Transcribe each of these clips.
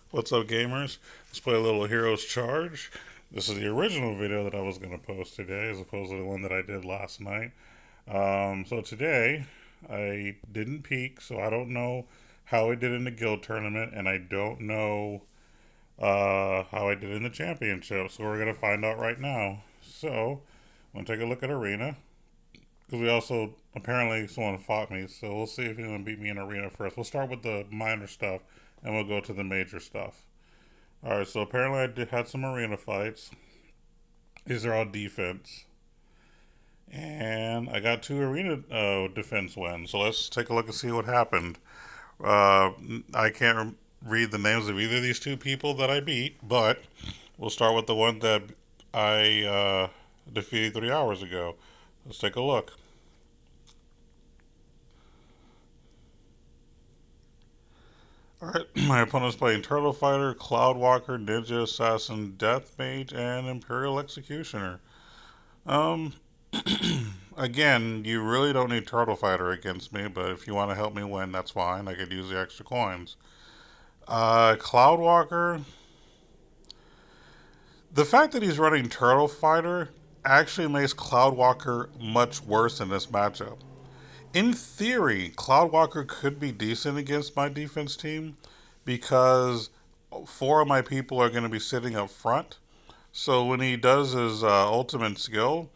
What's up, gamers? Let's play a little Heroes Charge. This is the original video that I was going to post today, as opposed to the one that I did last night. So today, I didn't peak, so I don't know how I did in the guild tournament, and I don't know how I did in the championship. So we're going to find out right now. So, I'm going to take a look at Arena, because we also, apparently, someone fought me, so we'll see if anyone beat me in Arena first. We'll start with the minor stuff, and we'll go to the major stuff. Alright, so apparently had some arena fights. These are all defense. And I got two arena defense wins. So let's take a look and see what happened. Uh, I can't read the names of either of these two people that I beat, but we'll start with the one that I defeated 3 hours ago. Let's take a look. Alright, my opponent's playing Turtle Fighter, Cloudwalker, Ninja Assassin, Death Mage, and Imperial Executioner. Um, Again, you really don't need Turtle Fighter against me, but if you want to help me win, that's fine. I could use the extra coins. Cloudwalker, the fact that he's running Turtle Fighter actually makes Cloudwalker much worse in this matchup. In theory, Cloudwalker could be decent against my defense team because four of my people are going to be sitting up front. So when he does his ultimate skill,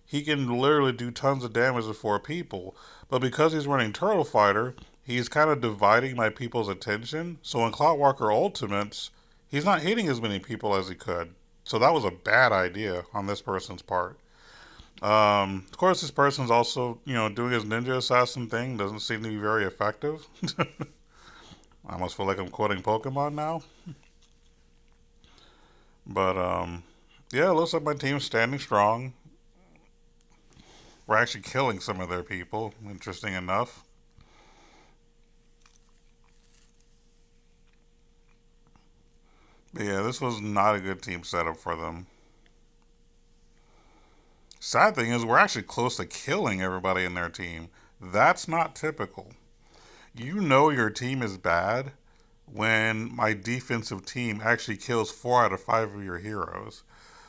he can literally do tons of damage to four people. But because he's running Turtle Fighter, he's kind of dividing my people's attention. So when Cloudwalker ultimates, he's not hitting as many people as he could. So that was a bad idea on this person's part. Of course, this person's also, doing his ninja assassin thing. Doesn't seem to be very effective. I almost feel like I'm quoting Pokemon now. But yeah, it looks like my team's standing strong. We're actually killing some of their people, interesting enough. But yeah, this was not a good team setup for them. Sad thing is, we're actually close to killing everybody in their team. That's not typical. You know your team is bad when my defensive team actually kills 4 out of 5 of your heroes.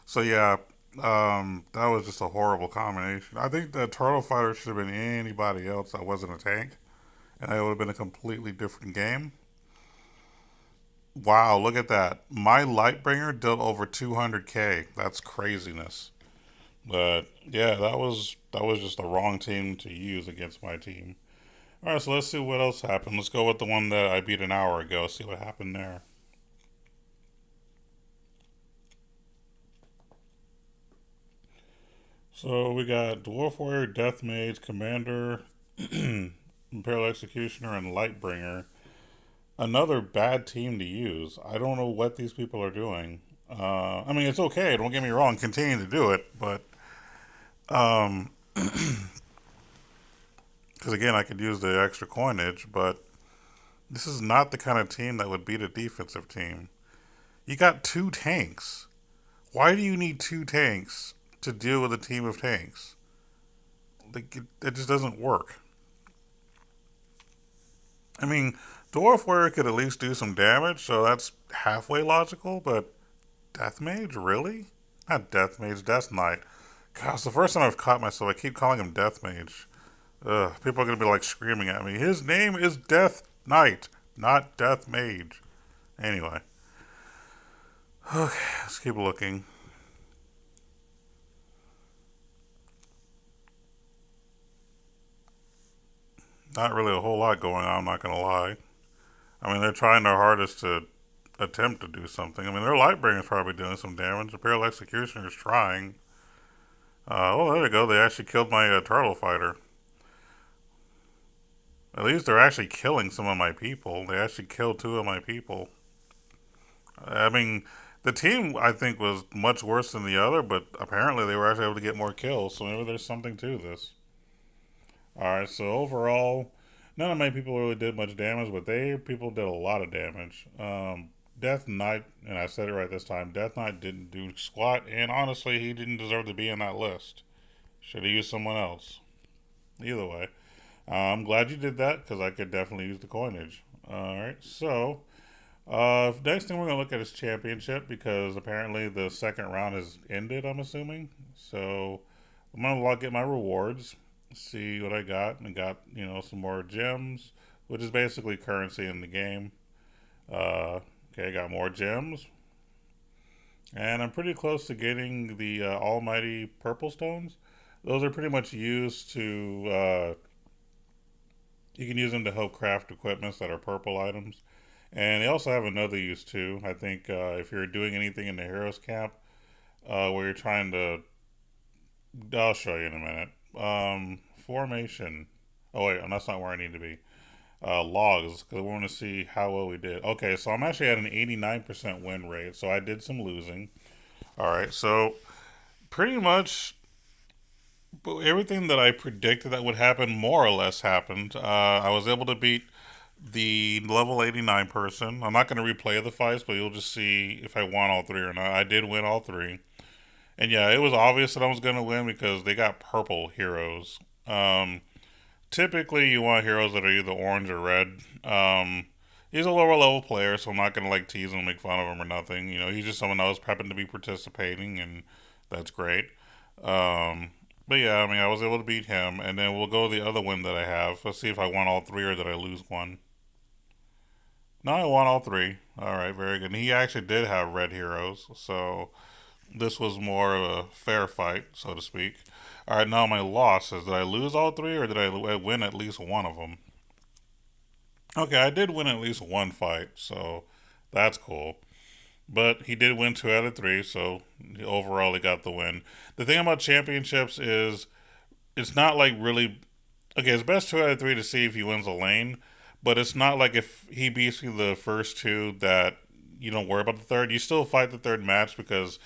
So yeah, that was just a horrible combination. I think the Turtle Fighter should have been anybody else that wasn't a tank, and it would have been a completely different game. Wow, look at that. My Lightbringer dealt over 200k. That's craziness. But yeah, that was just the wrong team to use against my team. All right, so let's see what else happened. Let's go with the one that I beat an hour ago. See what happened there. So we got Dwarf Warrior, Death Mage, Commander, Imperial Executioner, and Lightbringer. Another bad team to use. I don't know what these people are doing. I mean, it's okay. Don't get me wrong. Continue to do it, but um, because again, I could use the extra coinage, but this is not the kind of team that would beat a defensive team. You got two tanks. Why do you need two tanks to deal with a team of tanks? Like, it just doesn't work. I mean, Dwarf Warrior could at least do some damage, so that's halfway logical, but Death Mage? Really? Not Death Mage, Death Knight. Gosh, the first time I've caught myself, I keep calling him Death Mage. Ugh, people are gonna be like screaming at me. His name is Death Knight, not Death Mage. Anyway, okay, let's keep looking. Not really a whole lot going on, I'm not gonna lie. I mean, they're trying their hardest to attempt to do something. I mean, their Lightbringer's probably doing some damage. Imperial Executioner is trying. Oh, there they go. They actually killed my Turtle Fighter. At least they're actually killing some of my people. They actually killed two of my people. I mean, the team I think was much worse than the other, but apparently they were actually able to get more kills. So maybe there's something to this. All right. So overall, none of my people really did much damage, but they people did a lot of damage. Death Knight, and I said it right this time. Death Knight didn't do squat, and honestly, he didn't deserve to be in that list. Should have used someone else. Either way, I'm glad you did that because I could definitely use the coinage. All right. So Next thing we're gonna look at is championship because apparently the second round has ended. I'm assuming. So I'm gonna log get my rewards, see what I got, and got some more gems, which is basically currency in the game. Okay, I got more gems, and I'm pretty close to getting the almighty purple stones. Those are pretty much used to you can use them to help craft equipments that are purple items. And they also have another use too. I think if you're doing anything in the heroes camp where you're trying to, I'll show you in a minute. Formation. Oh wait, that's not where I need to be. Logs, because we want to see how well we did. Okay, so I'm actually at an 89% win rate, so I did some losing. All right, so pretty much everything that I predicted that would happen more or less happened. I was able to beat the level 89 person. I'm not going to replay the fights, but you'll just see if I won all three or not. I did win all three. And yeah, it was obvious that I was going to win because they got purple heroes. Typically, you want heroes that are either orange or red. He's a lower level player, so I'm not going to like tease him, make fun of him, or nothing. He's just someone that was prepping to be participating, and that's great. But yeah, I mean, I was able to beat him, and then we'll go to the other win that I have. Let's see if I won all three or did I lose one. No, I won all three. All right, very good. And he actually did have red heroes, so this was more of a fair fight, so to speak. All right, now my losses. Did I lose all three, or did I win at least one of them? Okay, I did win at least one fight, so that's cool. But he did win two out of three, so overall he got the win. The thing about championships is it's not like really okay. It's best two out of three to see if he wins a lane, but it's not like if he beats you the first two that you don't worry about the third. You still fight the third match because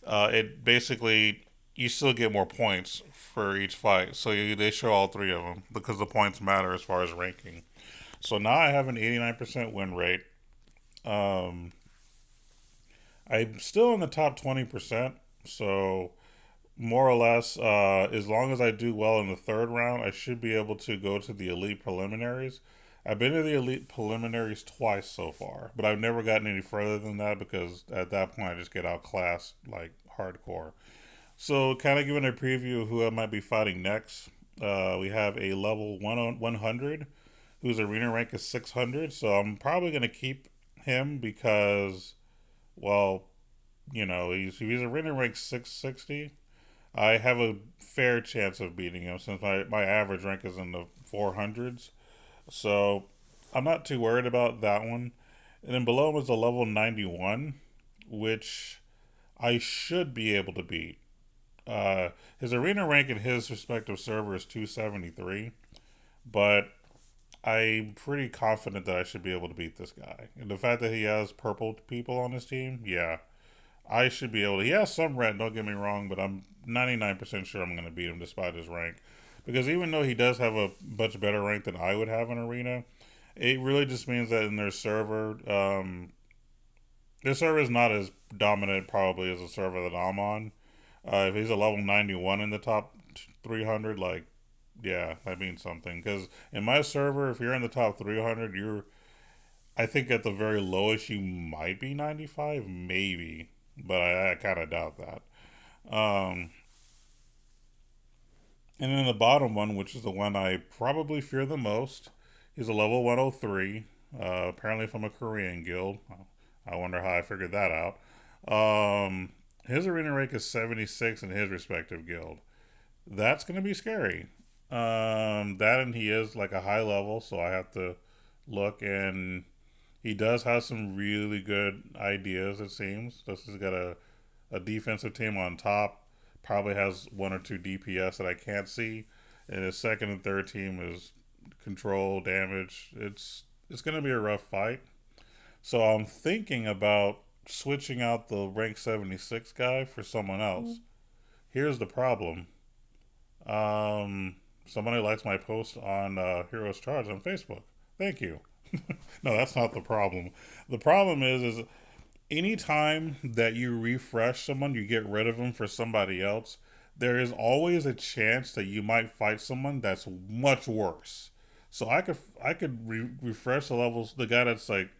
it basically you still get more points for each fight. So they show all three of them because the points matter as far as ranking. So now I have an 89% win rate. Um, I'm still in the top 20%. So more or less, as long as I do well in the third round, I should be able to go to the elite preliminaries. I've been to the elite preliminaries twice so far, but I've never gotten any further than that because at that point I just get outclassed like hardcore. So, kind of giving a preview of who I might be fighting next. We have a level 100 whose arena rank is 600. So, I'm probably going to keep him because, well, he's arena rank 660. I have a fair chance of beating him since my average rank is in the 400s. So, I'm not too worried about that one. And then below him is a level 91, which I should be able to beat. His arena rank in his respective server is 273, but I'm pretty confident that I should be able to beat this guy. And the fact that he has purple people on his team, yeah, I should be able to. He has some red, don't get me wrong, but I'm 99% sure I'm going to beat him despite his rank. Because even though he does have a much better rank than I would have in Arena, it really just means that in their server is not as dominant probably as the server that I'm on. If he's a level 91 in the top 300, like, yeah, that means something. Because in my server, if you're in the top 300, I think at the very lowest, you might be 95, maybe. But I kind of doubt that. Um, and then the bottom one, which is the one I probably fear the most, he's a level 103. Apparently from a Korean guild. I wonder how I figured that out. His arena rank is 76 in his respective guild. That's going to be scary. That and he is like a high level, so I have to look. And he does have some really good ideas, it seems. This has got a defensive team on top, probably has one or two DPS that I can't see. And his second and third team is control, damage. It's going to be a rough fight. So I'm thinking about switching out the rank 76 guy for someone else. Here's the problem. Somebody likes my post on Heroes Charge on Facebook. Thank you. No, that's not the problem. The problem is anytime that you refresh someone, you get rid of them for somebody else. There is always a chance that you might fight someone that's much worse. So I could refresh the levels. The guy that's like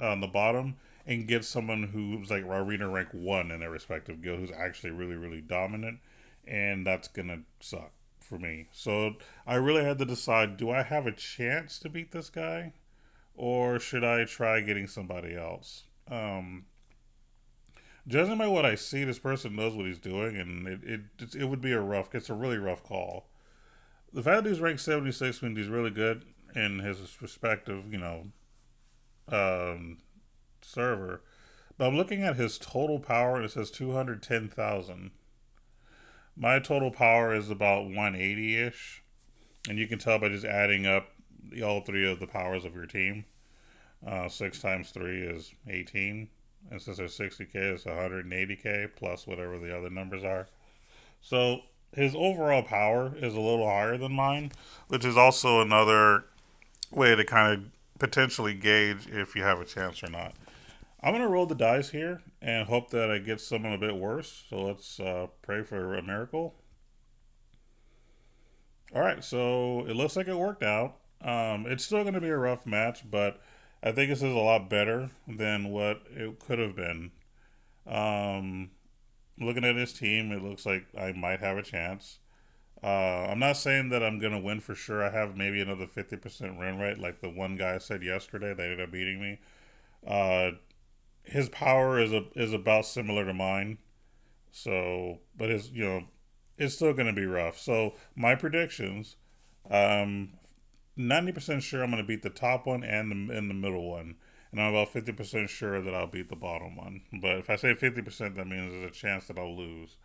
on the bottom and get someone who's like arena rank 1 in their respective guild who's actually really, really dominant. And that's going to suck for me. So I really had to decide, do I have a chance to beat this guy? Or should I try getting somebody else? Judging by what I see, this person knows what he's doing, and it would be it's a really rough call. The fact that he's ranked 76 means he's really good in his respective, um, server. But I'm looking at his total power, and it says 210,000. My total power is about 180 ish, and you can tell by just adding up all three of the powers of your team. 6 times 3 is 18. And since there's 60k, it's 180k plus whatever the other numbers are. So his overall power is a little higher than mine, which is also another way to kind of potentially gauge if you have a chance or not. I'm going to roll the dice here and hope that I get someone a bit worse. So let's pray for a miracle. All right, so it looks like it worked out. It's still going to be a rough match, but I think this is a lot better than what it could have been. Um, Looking at his team, it looks like I might have a chance. I'm not saying that I'm gonna win for sure. I have maybe another 50% win rate, like the one guy said yesterday. They ended up beating me. Uh, his power is about similar to mine. So, but his it's still gonna be rough. So my predictions, um, 90% sure I'm gonna beat the top one and the middle one, and I'm about 50% sure that I'll beat the bottom one. But if I say 50%, that means there's a chance that I'll lose.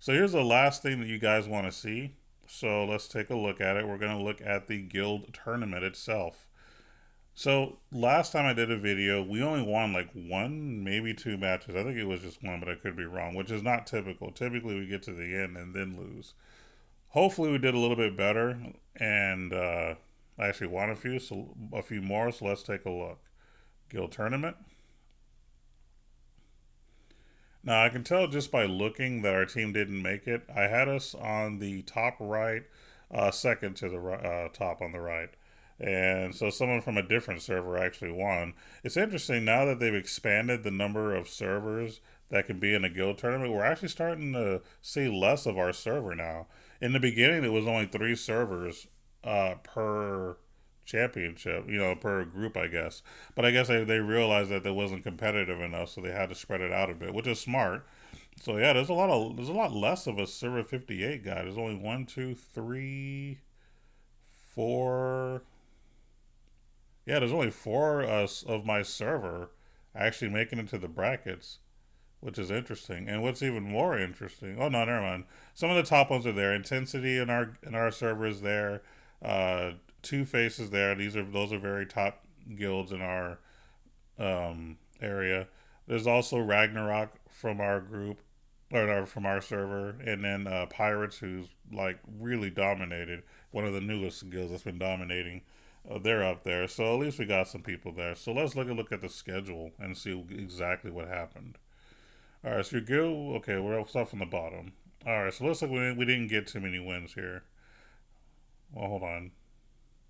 So here's the last thing that you guys want to see. So let's take a look at it. We're going to look at the guild tournament itself. So last time I did a video, we only won like one, maybe two matches. I think it was just one, but I could be wrong, which is not typical. Typically, we get to the end and then lose. Hopefully, we did a little bit better, and I actually won a few more. So let's take a look. Guild tournament. Now I can tell just by looking that our team didn't make it. I had us on the top right, second to the top on the right, and so someone from a different server actually won. It's interesting now that they've expanded the number of servers that can be in a guild tournament. We're actually starting to see less of our server now. In the beginning, it was only 3 servers per championship, per group, I guess. But I guess they realized that it wasn't competitive enough, so they had to spread it out a bit, which is smart. So yeah, there's a lot less of a server 58 guy. There's only one, two, three, four. Yeah, there's only four of my server actually making it to the brackets, which is interesting. And what's even more interesting? Oh no, never mind. Some of the top ones are there. Intensity in our server is there. Uh, Two Faces there. Those are very top guilds in our area. There's also Ragnarok from our group, or no, from our server, and then Pirates, who's like really dominated. One of the newest guilds that's been dominating. They're up there, so at least we got some people there. So let's look at the schedule and see exactly what happened. All right, so your guild. Okay, we'll start from the bottom. All right, so looks like we didn't get too many wins here. Well, hold on.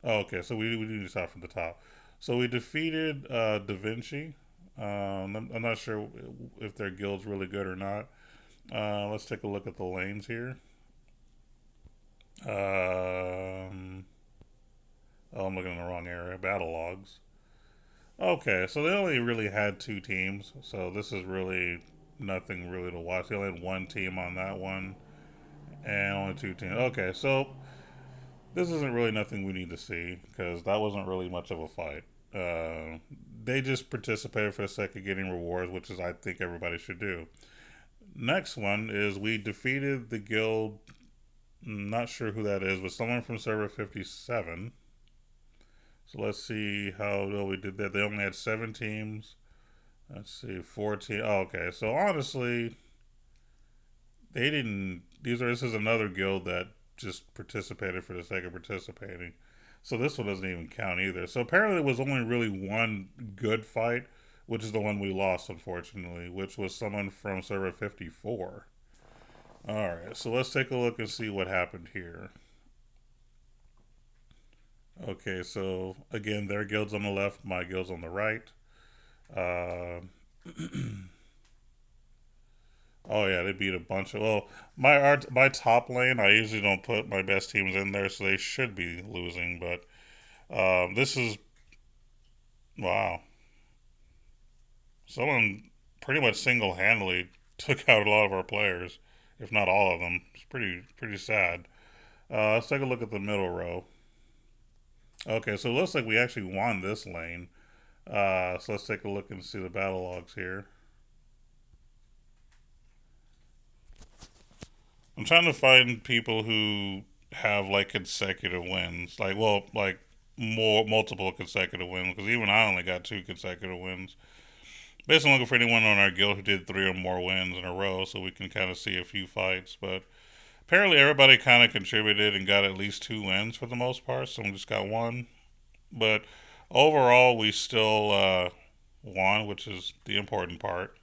Oh, okay, so we need to start from the top. So we defeated Da Vinci. I'm not sure if their guild's really good or not. Let's take a look at the lanes here. Oh, I'm looking in the wrong area. Battle logs. Okay, so they only really had 2 teams, so this is really nothing really to watch. They only had one team on that one, and only 2 teams. Okay, so this isn't really nothing we need to see because that wasn't really much of a fight. They just participated for the sake of getting rewards, which is I think everybody should do. Next one is we defeated the guild. Not sure who that is, but someone from server 57. So let's see how well we did that. They only had 7 teams. Let's see, 14. Oh, okay. So honestly, they didn't. This is another guild that just participated for the sake of participating. So this one doesn't even count either. So apparently, it was only really one good fight, which is the one we lost, unfortunately, which was someone from server 54. All right, so let's take a look and see what happened here. Okay, so again, their guild's on the left, my guild's on the right. Uh, oh yeah, they beat a bunch of. Well, my top lane, I usually don't put my best teams in there, so they should be losing. But this is wow. Someone pretty much single handedly took out a lot of our players, if not all of them. It's pretty sad. Let's take a look at the middle row. Okay, so it looks like we actually won this lane. So let's take a look and see the battle logs here. I'm trying to find people who have like consecutive wins, like like more multiple consecutive wins. Because even I only got two consecutive wins. Basically, looking for anyone on our guild who did three or more wins in a row, so we can kind of see a few fights. But apparently, everybody kind of contributed and got at least two wins for the most part. Some just got one, but overall, we still won, which is the important part.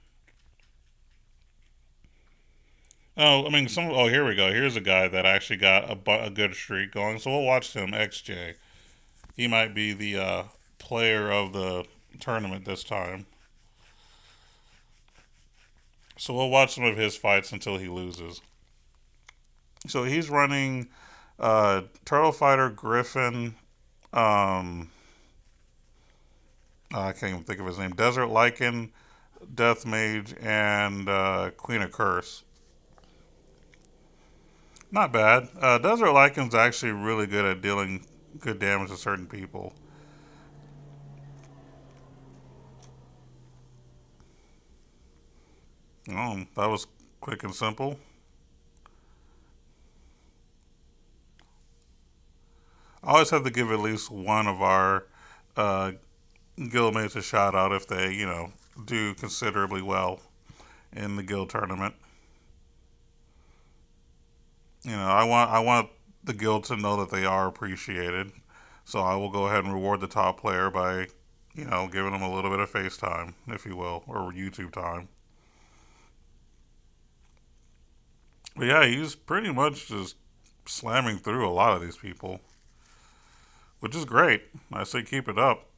Oh, I mean, some. Oh, here we go. Here's a guy that actually got a good streak going. So we'll watch him. XJ. He might be the player of the tournament this time. So we'll watch some of his fights until he loses. So he's running Turtle Fighter, Griffin. Um, I can't even think of his name. Desert Lycan, Death Mage, and Queen of Curse. Not bad. Desert Lycan's actually really good at dealing good damage to certain people. Oh, that was quick and simple. I always have to give at least one of our uh, guildmates a shout out if they, do considerably well in the guild tournament. I want the guild to know that they are appreciated. So I will go ahead and reward the top player by, giving them a little bit of FaceTime, if you will, or YouTube time. But yeah, he's pretty much just slamming through a lot of these people, which is great. I say keep it up.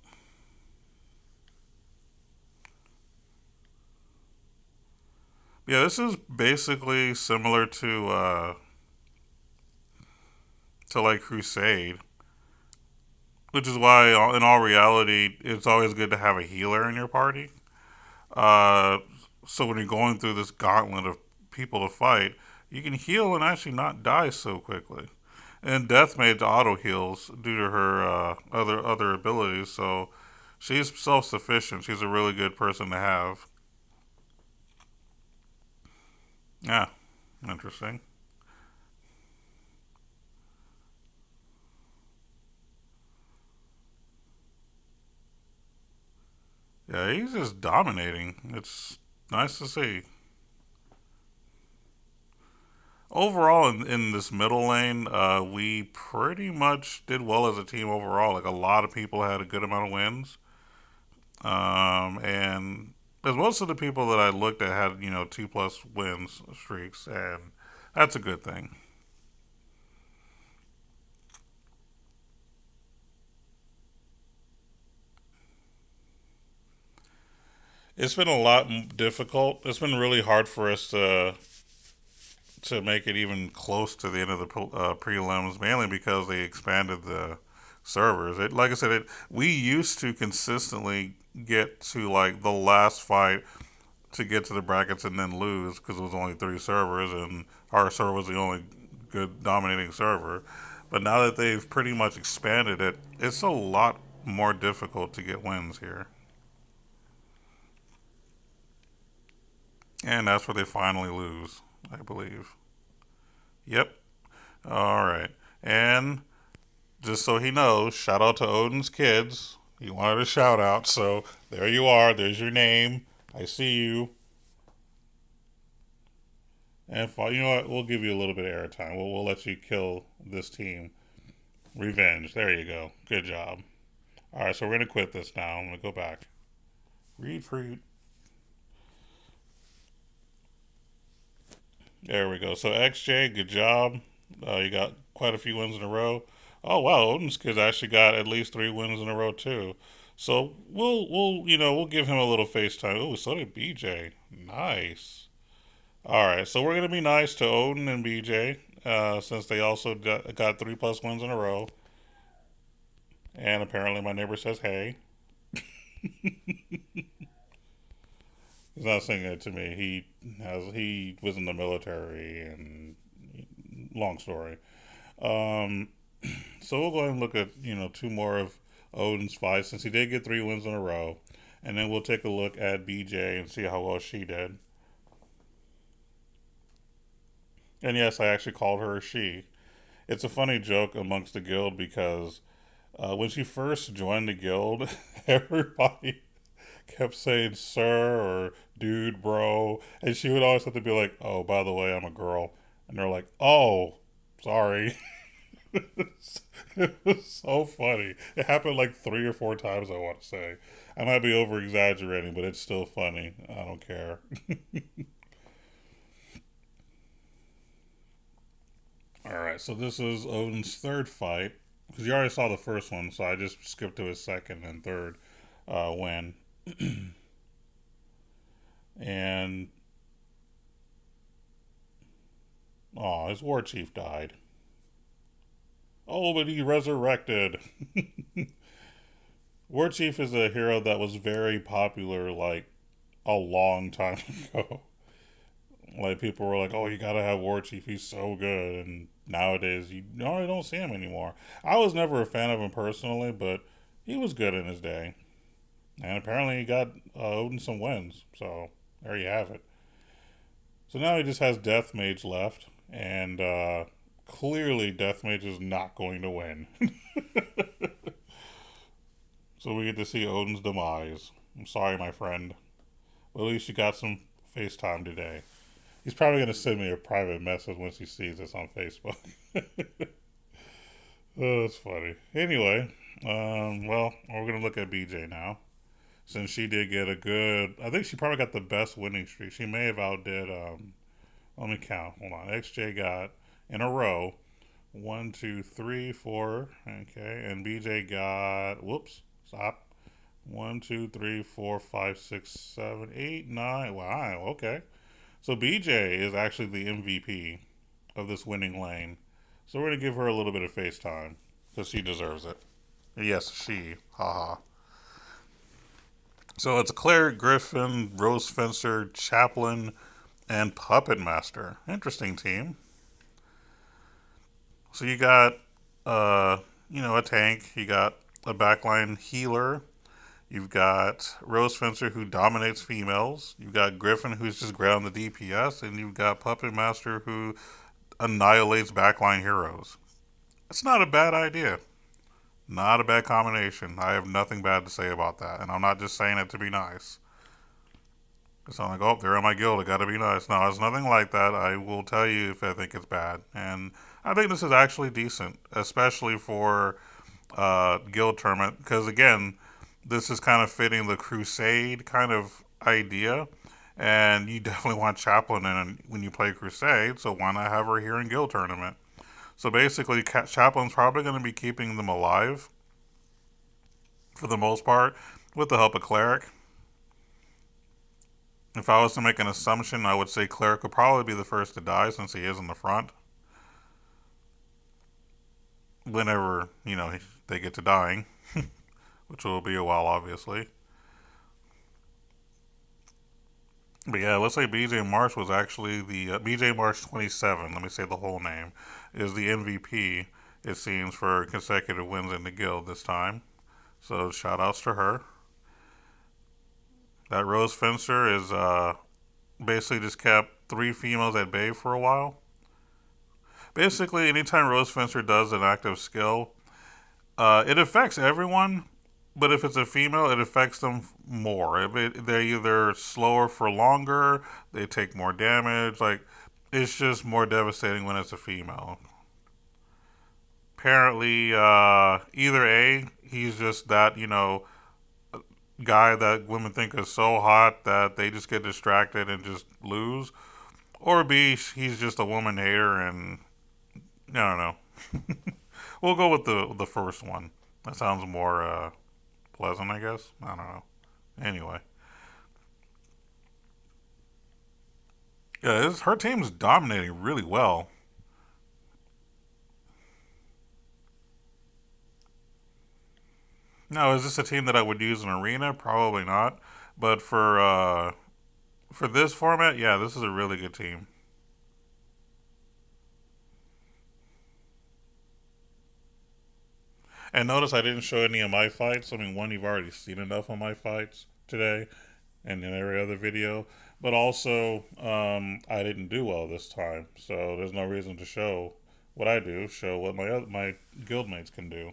Yeah, this is basically similar to like Crusade, which is why in all reality it's always good to have a healer in your party. Uh, so when you're going through this gauntlet of people to fight, you can heal and actually not die so quickly. And Deathmaid auto heals due to her other abilities, so she's self sufficient. She's a really good person to have. Yeah, interesting. Yeah, he's just dominating. It's nice to see. Overall, in this middle lane, we pretty much did well as a team overall. Like a lot of people had a good amount of wins, and as most of the people that I looked at had 2+ wins streaks, and that's a good thing. It's been a lot difficult. It's been really hard for us to make it even close to the end of the prelims, mainly because they expanded the servers. Like I said, we used to consistently get to like the last fight to get to the brackets and then lose because it was only three servers and our server was the only good dominating server. But now that they've pretty much expanded it, it's a lot more difficult to get wins here. And that's where they finally lose, I believe. Yep. All right. And just so he knows, shout out to Odin's kids. He wanted a shout out, so there you are. There's your name. I see you. And you know what? We'll give you a little bit of airtime. We'll let you kill this team. Revenge. There you go. Good job. All right, so we're gonna quit this now. I'm gonna go back. Retreat. There we go. So XJ, good job. You got quite a few wins in a row. Oh wow, Odin's kids actually got at least three wins in a row too. So we'll give him a little FaceTime. Oh, so did BJ. Nice. All right, so we're gonna be nice to Odin and BJ since they also got 3+ wins in a row. And apparently, my neighbor says hey. He's not saying it to me. He was in the military, and long story. Um, so we'll go ahead and look at two more of Odin's fights since he did get 3 wins in a row, and then we'll take a look at BJ and see how well she did. And yes, I actually called her a she. It's a funny joke amongst the guild because when she first joined the guild, everybody kept saying sir or dude, bro. And she would always have to be like, oh, by the way, I'm a girl. And they're like, oh, sorry. It was so funny. It happened like 3 or 4 times, I want to say. I might be over exaggerating, but it's still funny. I don't care. All right, so this is Odin's third fight. Because you already saw the first one, so I just skipped to his second and third win. And, oh, his war chief died. Oh, but he resurrected. War Chief is a hero that was very popular like a long time ago. Like people were like, "Oh, you gotta have War Chief. He's so good." And nowadays, you normally don't see him anymore. I was never a fan of him personally, but he was good in his day. And apparently, he got Odin some wins. So there you have it. So now he just has Death Mage left, and clearly, Death Mage is not going to win. So we get to see Odin's demise. I'm sorry, my friend. Well, at least you got some FaceTime today. He's probably going to send me a private message once he sees this on Facebook. Oh, that's funny. Anyway, well, we're going to look at BJ now. Since she did get a good, I think she probably got the best winning streak. She may have outdid, let me count. Hold on. XJ got in a row 1, 2, 3, 4. Okay. And BJ got, whoops, stop. 1, 2, 3, 4, 5, 6, 7, 8, 9. Wow. Okay. So BJ is actually the MVP of this winning lane. So we're gonna give her a little bit of FaceTime because she deserves it. Yes, she. Haha. So it's Claire Griffin, Rose Fencer, Chaplain, and Puppet Master. Interesting team. So you got, uh, a tank. You got a backline healer. You've got Rose Fencer who dominates females. You've got Griffin who's just great on the DPS, and you've got Puppet Master who annihilates backline heroes. It's not a bad idea. Not a bad combination. I have nothing bad to say about that, and I'm not just saying it to be nice. It's not like, oh, they're in my guild. I gotta be nice. No, it's nothing like that. I will tell you if I think it's bad, and I think this is actually decent, especially for guild tournament. Because again, this is kind of fitting the crusade kind of idea, and you definitely want Chaplain in when you play crusade. So why not have her here in guild tournament? So basically, Chaplain's probably going to be keeping them alive for the most part, with the help of Cleric. If I was to make an assumption, I would say Cleric would probably be the first to die since he is in the front. Whenever, they get to dying, which will be a while, obviously. But yeah, let's say BJ Marsh was actually the BJ Marsh 27. Let me say the whole name is the MVP. It seems for consecutive wins in the guild this time. So shout outs to her. That Rose Fencer is basically just kept 3 females at bay for a while. Basically, anytime Rose Fencer does an active skill, it affects everyone, but if it's a female, it affects them more. They're either slower for longer, they take more damage. Like, it's just more devastating when it's a female. Apparently, either A, he's just that, guy that women think is so hot that they just get distracted and just lose. Or B, he's just a woman hater and I don't know. We'll go with the first one. That sounds more pleasant, I guess. I don't know. Anyway, yeah, her team's dominating really well. Now, is this a team that I would use in arena? Probably not. But for this format, yeah, this is a really good team. And notice I didn't show any of my fights. I mean, one, you've already seen enough of my fights today and in every other video. But also, I didn't do well this time, so there's no reason to show what I do. Show what my guildmates can do.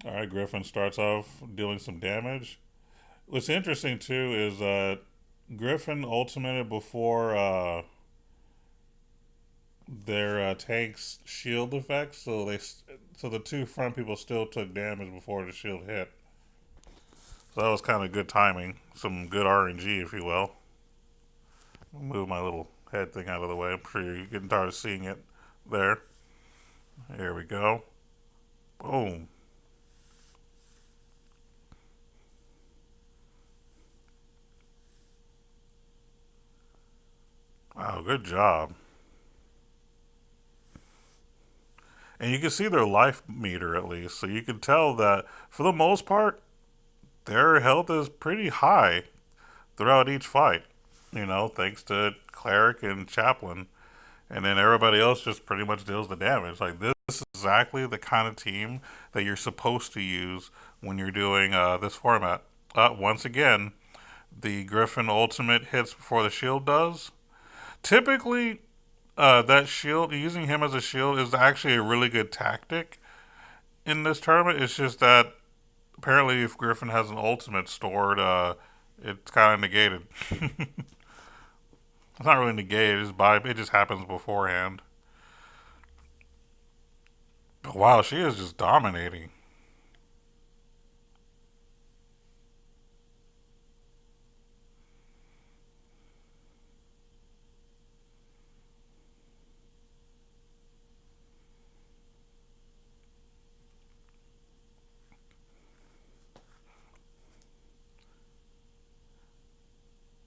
All right, Griffin starts off dealing some damage. What's interesting too is Griffin ultimated before their tank's shield effects, so the two front people still took damage before the shield hit. So that was kind of good timing, some good RNG, if you will. I'll move my little head thing out of the way. I'm sure you're getting tired of seeing it there. Here we go. Boom. Wow, good job. And you can see their life meter at least, so you can tell that for the most part, their health is pretty high throughout each fight. You know, thanks to Cleric and Chaplain. And then everybody else just pretty much deals the damage. Like, this is exactly the kind of team that you're supposed to use when you're doing this format. Once again, the Griffin ultimate hits before the shield does. Typically, that shield, using him as a shield, is actually a really good tactic in this tournament. It's just that apparently, if Griffin has an ultimate stored, it's kind of negated. It's not really negated. It just happens beforehand. But wow, she is just dominating.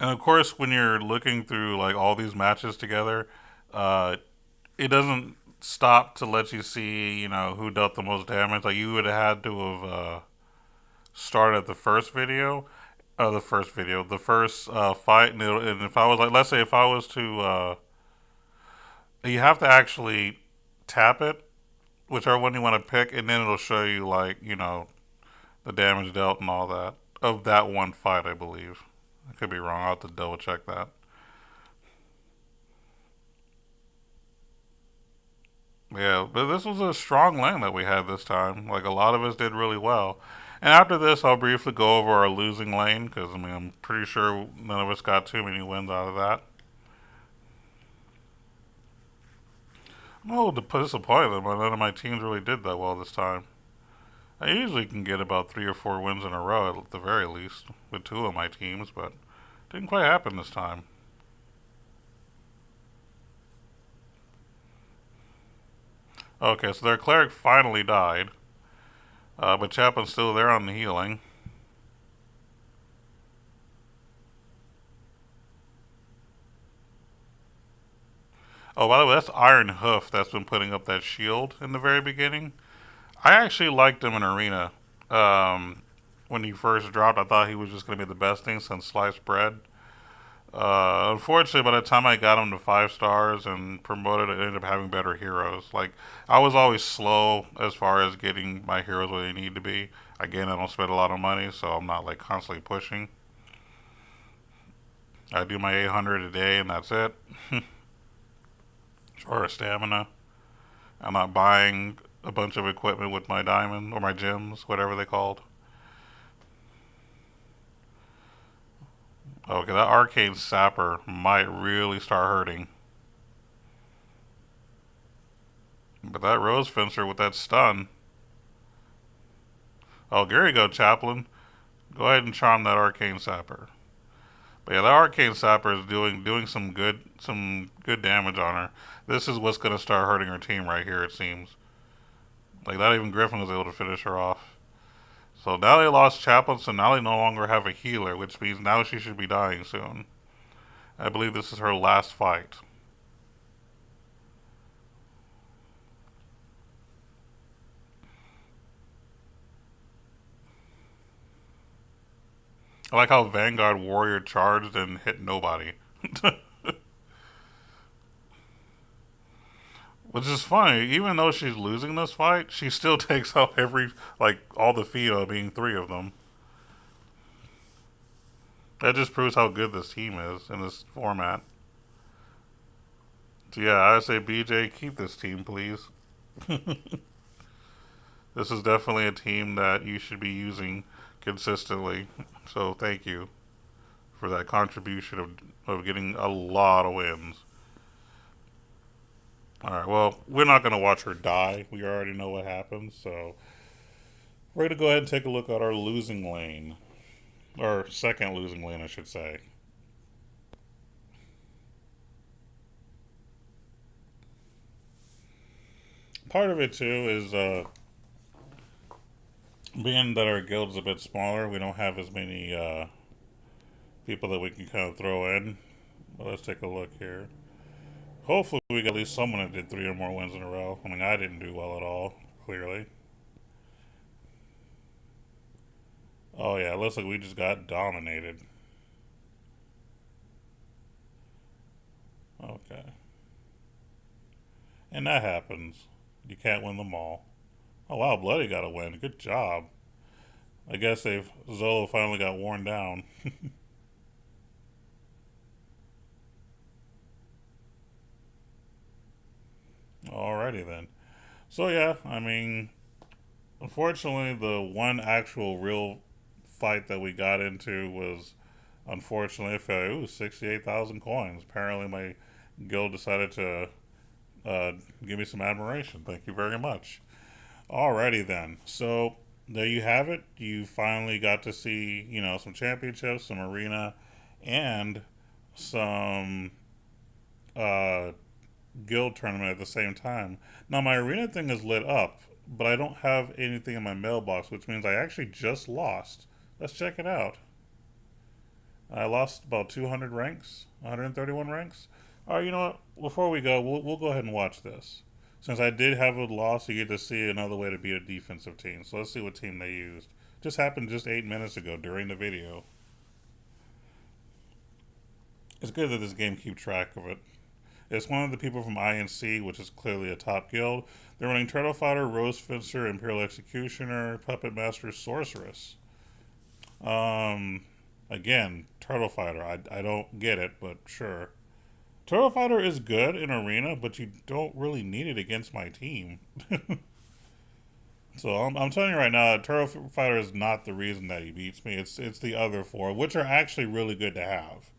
And of course, when you're looking through like all these matches together, uh, it doesn't stop to let you see, who dealt the most damage. Like you would have had to have started the first video, the first fight, and if I was like, let's say if I was to, you have to actually tap it, whichever one you want to pick, and then it'll show you like the damage dealt and all that of that one fight. I believe I could be wrong. I'll have to double check that. Yeah, but this was a strong lane that we had this time. Like a lot of us did really well. And after this, I'll briefly go over our losing lane because I mean I'm pretty sure none of us got too many wins out of that. I'm a little disappointed, but none of my teams really did that well this time. I usually can get about 3 or 4 wins in a row at the very least with two of my teams, but didn't quite happen this time. Okay, so their cleric finally died, but Chaplin's still there on the healing. Oh, by the way, that's Iron Hoof that's been putting up that shield in the very beginning. I actually liked him in Arena. Um, when he first dropped, I thought he was just going to be the best thing since sliced bread. Unfortunately, by the time I got him to 5 stars and promoted, I ended up having better heroes. Like I was always slow as far as getting my heroes where they need to be. Again, I don't spend a lot of money, so I'm not like constantly pushing. I do my 800 a day, and that's it. As far as stamina, I'm not buying a bunch of equipment with my diamond or my gems, whatever they called. Okay, that arcane sapper might really start hurting. But that rose fencer with that stun. Oh, here you go, Chaplain. Go ahead and charm that arcane sapper. But yeah, the Arcane Sapper is doing some good damage on her. This is what's gonna start hurting her team right here. It seems like not even Griffin was able to finish her off. So now they lost Chaplain, so now they no longer have a healer, which means now she should be dying soon. I believe this is her last fight. I like how Vanguard Warrior charged and hit nobody. Which is funny, even though she's losing this fight, she still takes out like, all the Fido, being three of them. That just proves how good this team is in this format. So yeah, I say BJ, keep this team, please. This is definitely a team that you should be using consistently. So thank you for that contribution of getting a lot of wins. Alright, well, we're not going to watch her die. We already know what happens, so we're going to go ahead and take a look at our losing lane. Or second losing lane, I should say. Part of it, too, is being that our guild's a bit smaller, we don't have as many people that we can kind of throw in. But let's take a look here. Hopefully, we get at least someone that did 3 or more wins in a row. I mean, I didn't do well at all, clearly. Oh, yeah, it looks like we just got dominated. Okay. And that happens. You can't win them all. Oh, wow, Bloody got a win. Good job. I guess Zolo finally got worn down. Alrighty then. So, yeah, I mean, unfortunately, the one actual real fight that we got into was unfortunately a failure. Ooh, 68,000 coins. Apparently, my guild decided to uh, give me some admiration. Thank you very much. Alrighty then. So there you have it. You finally got to see, some championships, some arena, and some uh, guild tournament at the same time. Now my arena thing is lit up, but I don't have anything in my mailbox, which means I actually just lost. Let's check it out. I lost about 200 ranks, 131 ranks. All right, you know what? Before we go, we'll go ahead and watch this. Since I did have a loss, you get to see another way to beat a defensive team. So let's see what team they used. Just happened just 8 minutes ago during the video. It's good that this game keeps track of it. It's one of the people from INC, which is clearly a top guild. They're running Turtle Fighter, Rose Fencer, Imperial Executioner, Puppet Master, Sorceress. Um, Again, Turtle Fighter. I don't get it, but sure. Turtle Fighter is good in arena, but you don't really need it against my team. So I'm telling you right now, Turtle Fighter is not the reason that he beats me. It's the other four, which are actually really good to have.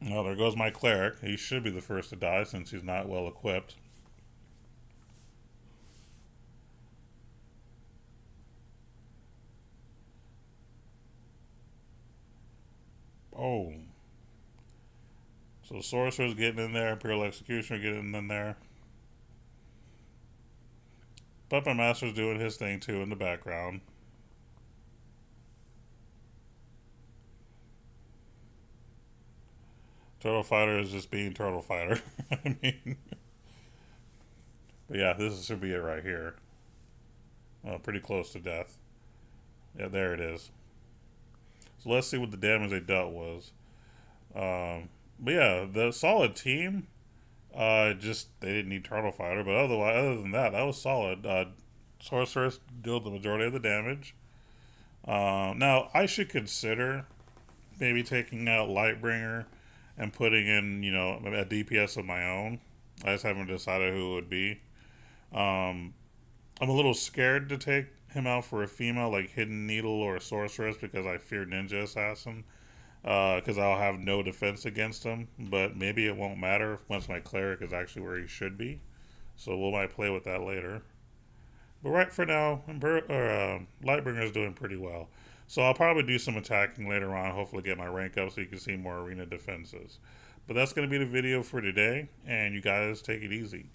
Oh, there goes my cleric. He should be the first to die since he's not well equipped. Oh, so Sorcerer's getting in there, Imperial Executioner getting in there. Puppet Master's doing his thing too in the background. Turtle Fighter is just being Turtle Fighter. I mean, but yeah, this should be it right here. Oh, pretty close to death. Yeah, there it is. So let's see what the damage they dealt was. But yeah, the solid team. Just they didn't need Turtle Fighter, but other than that, that was solid. Sorceress dealt the majority of the damage. Now I should consider maybe taking out Lightbringer and putting in, a DPS of my own. I just haven't decided who it would be. Um, I'm a little scared to take him out for a female like Hidden Needle or Sorceress because I fear Ninja Assassin. Because I'll have no defense against him, but maybe it won't matter once my cleric is actually where he should be. So we might play with that later. But right for now, Lightbringer is doing pretty well. So I'll probably do some attacking later on, hopefully get my rank up so you can see more arena defenses. But that's going to be the video for today, and you guys take it easy.